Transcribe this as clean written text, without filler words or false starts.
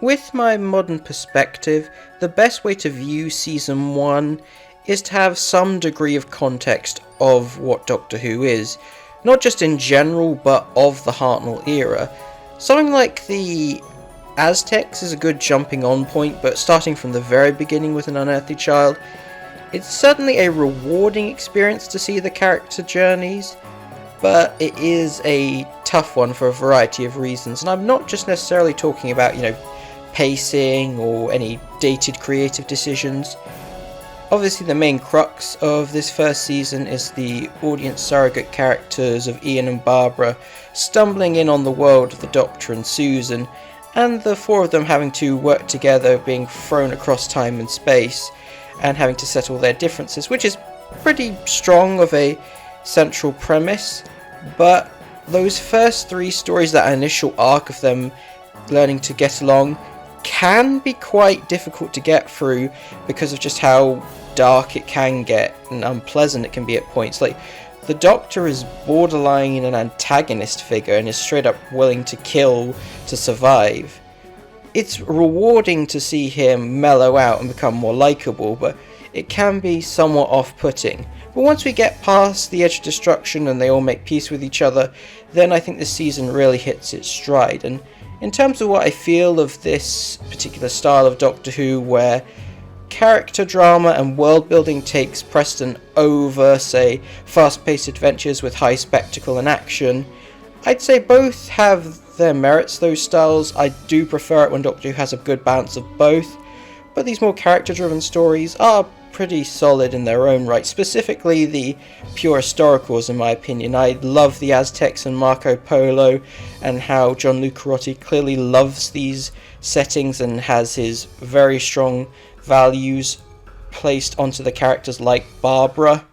With my modern perspective, the best way to view Season 1 is to have some degree of context of what Doctor Who is, not just in general, but of the Hartnell era. Something like the Aztecs is a good jumping on point, but starting from the very beginning with An Unearthly Child, it's certainly a rewarding experience to see the character journeys, but it is a tough one for a variety of reasons, and I'm not just necessarily talking about, pacing or any dated creative decisions. Obviously the main crux of this first season is the audience surrogate characters of Ian and Barbara stumbling in on the world of the Doctor and Susan, and the four of them having to work together, being thrown across time and space, and having to settle their differences, which is pretty strong of a central premise. But those first three stories, that initial arc of them learning to get along, can be quite difficult to get through because of just how dark it can get and unpleasant it can be at points. Like, the Doctor is borderline an antagonist figure and is straight up willing to kill to survive. It's rewarding to see him mellow out and become more likeable, but it can be somewhat off-putting. But once we get past the edge of destruction and they all make peace with each other, then I think this season really hits its stride. And in terms of what I feel of this particular style of Doctor Who, where character drama and world building takes precedent over, say, fast-paced adventures with high spectacle and action, I'd say both have their merits, those styles. I do prefer it when Doctor Who has a good balance of both, but these more character-driven stories are pretty solid in their own right, specifically the pure historicals in my opinion. I love the Aztecs and Marco Polo, and how John Lucarotti clearly loves these settings and has his very strong values placed onto the characters like Barbara.